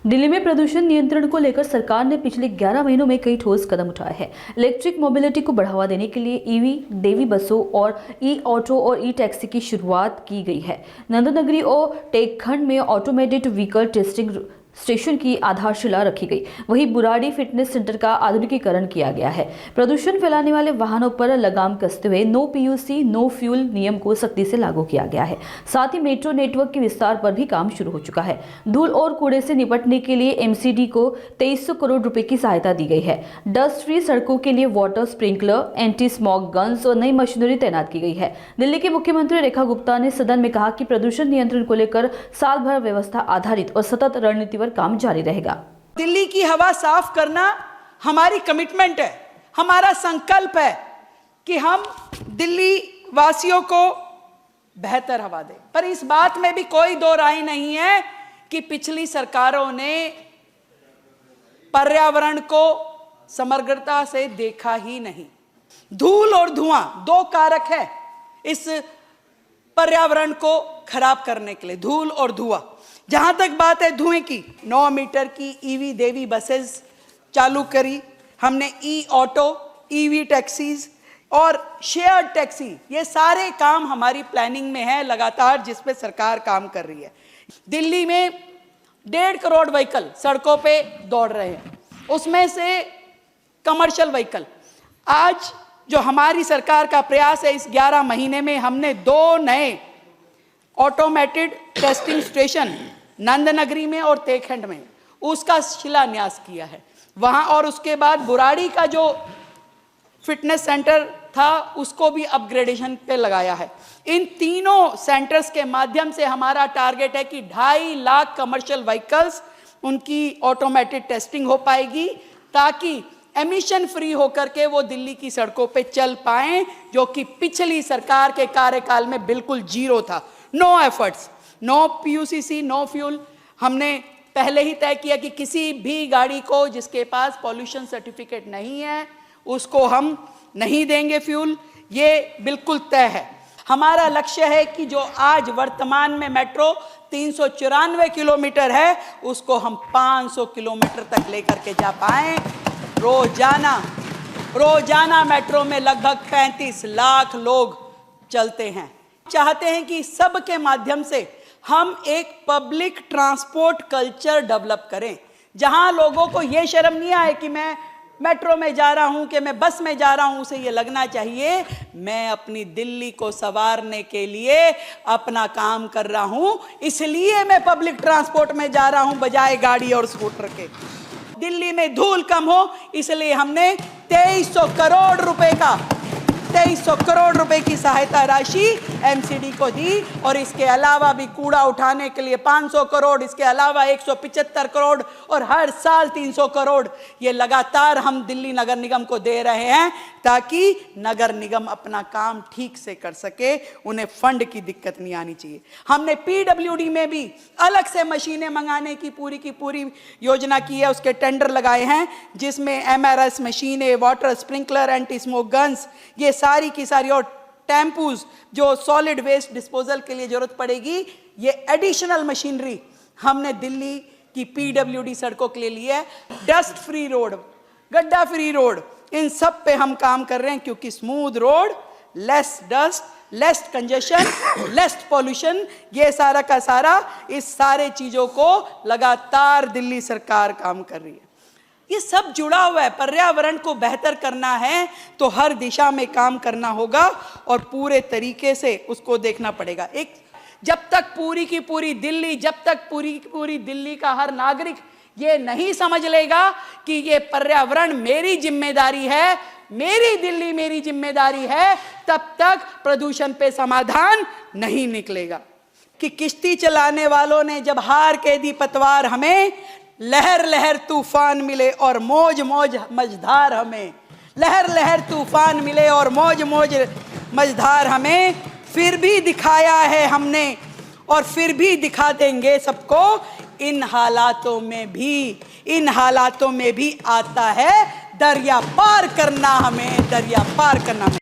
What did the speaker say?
दिल्ली में प्रदूषण नियंत्रण को लेकर सरकार ने पिछले 11 महीनों में कई ठोस कदम उठाए हैं। इलेक्ट्रिक मोबिलिटी को बढ़ावा देने के लिए ईवी, देवी बसों और ई ऑटो और ई टैक्सी की शुरुआत की गई है। नंदनगरी और टेकखंड में ऑटोमेटेड व्हीकल टेस्टिंग स्टेशन की आधारशिला रखी गई। वहीं बुराड़ी फिटनेस सेंटर का आधुनिकीकरण किया गया है। प्रदूषण फैलाने वाले वाहनों पर लगाम कसते हुए नो पीयूसी नो फ्यूल नियम को सख्ती से लागू किया गया है। साथ ही मेट्रो नेटवर्क के विस्तार पर भी काम शुरू हो चुका है। धूल और कूड़े से निपटने के लिए एमसीडी को 2300 करोड़ रुपए की सहायता दी गई है। डस्ट फ्री सड़कों के लिए water sprinkler, anti smog guns और नई मशीनरी तैनात की गई है। दिल्ली के मुख्यमंत्री रेखा गुप्ता ने सदन में कहा कि प्रदूषण नियंत्रण को लेकर साल भर व्यवस्था आधारित और सतत रणनीति पर काम जारी रहेगा। दिल्ली की हवा साफ करना हमारी कमिटमेंट है, हमारा संकल्प है कि हम दिल्ली वासियों को बेहतर हवा दें। पर इस बात में भी कोई दो राय नहीं है कि पिछली सरकारों ने पर्यावरण को समग्रता से देखा ही नहीं। धूल और धुआं दो कारक है इस पर्यावरण को खराब करने के लिए, धूल और धुआं। जहां तक बात है धुएं की, 9 मीटर की ईवी देवी बसेस चालू करी हमने, ई ऑटो, ईवी टैक्सीज और शेयर टैक्सी, ये सारे काम हमारी प्लानिंग में है लगातार, जिस पे सरकार काम कर रही है। दिल्ली में 1.5 करोड़ व्हीकल सड़कों पे दौड़ रहे हैं, उसमें से कमर्शियल व्हीकल। आज जो हमारी सरकार का प्रयास है, इस 11 महीने में हमने 2 नए ऑटोमेटेड टेस्टिंग स्टेशन नंदनगरी में और टेकखंड में उसका शिलान्यास किया है वहां, और उसके बाद बुराड़ी का जो फिटनेस सेंटर था उसको भी अपग्रेडेशन पे लगाया है। इन तीनों सेंटर्स के माध्यम से हमारा टारगेट है कि 2.5 लाख कमर्शियल व्हीकल्स उनकी ऑटोमेटेड टेस्टिंग हो पाएगी, ताकि एमिशन फ्री होकर के वो दिल्ली की सड़कों पे चल पाएं, जो कि पिछली सरकार के कार्यकाल में बिल्कुल जीरो था। No efforts, no PUCC no fuel. हमने पहले ही तय किया कि किसी भी गाड़ी को जिसके पास पॉल्यूशन सर्टिफिकेट नहीं है उसको हम नहीं देंगे फ्यूल, ये बिल्कुल तय है। हमारा लक्ष्य है कि जो आज वर्तमान में मेट्रो 394 किलोमीटर है उसको हम 500 किलोमीटर तक लेकर के जा पाएं। रोजाना मेट्रो में लगभग 35 लाख लोग चलते हैं। चाहते हैं कि सबके माध्यम से हम एक पब्लिक ट्रांसपोर्ट कल्चर डेवलप करें, जहां लोगों को ये शर्म नहीं आए कि मैं मेट्रो में जा रहा हूं, कि मैं बस में जा रहा हूं। उसे ये लगना चाहिए मैं अपनी दिल्ली को संवारने के लिए अपना काम कर रहा हूं, इसलिए मैं पब्लिक ट्रांसपोर्ट में जा रहा हूं बजाय गाड़ी और स्कूटर के। दिल्ली में धूल कम हो, इसलिए हमने 2300 करोड़ रुपए की सहायता राशि एमसीडी को दी, और इसके अलावा भी कूड़ा उठाने के लिए 500 करोड़, इसके अलावा 175 करोड़ और हर साल 300 करोड़ ये लगातार हम दिल्ली नगर निगम को दे रहे हैं, ताकि नगर निगम अपना काम ठीक से कर सके, उन्हें फंड की दिक्कत नहीं आनी चाहिए। हमने पीडब्ल्यूडी में भी अलग से मशीनें मंगाने की पूरी योजना की है, उसके टेंडर लगाए हैं, जिसमें एमआरएस मशीनें, water sprinkler, anti smoke guns, ये सारी की सारी, और टेम्पूज जो सॉलिड वेस्ट डिस्पोजल के लिए जरूरत पड़ेगी, ये एडिशनल मशीनरी हमने दिल्ली की पीडब्ल्यूडी सड़कों के लिए ली है। डस्ट फ्री रोड, गड्ढा फ्री रोड, इन सब पे हम काम कर रहे हैं, क्योंकि smooth road, less dust, less congestion, less pollution, ये सारा का सारा, इस सारे चीजों को लगातार दिल्ली सरकार काम कर रही है। ये सब जुड़ा हुआ है। पर्यावरण को बेहतर करना है तो हर दिशा में काम करना होगा और पूरे तरीके से उसको देखना पड़ेगा। जब तक पूरी की पूरी दिल्ली, जब तक पूरी की पूरी दिल्ली का हर नागरिक ये नहीं समझ लेगा कि ये पर्यावरण मेरी जिम्मेदारी है, मेरी दिल्ली मेरी जिम्मेदारी है, तब तक प्रदूषण पे समाधान नहीं निकलेगा। कि किश्ती चलाने वालों ने जब हार के दी पतवार हमें, लहर लहर तूफान मिले और मौज मौज मझधार हमें, लहर लहर तूफान मिले और मौज मौज मझधार हमें, फिर भी दिखाया है हमने और फिर भी दिखा देंगे सबको। इन हालातों में भी आता है दरिया पार करना हमें, दरिया पार करना हमें।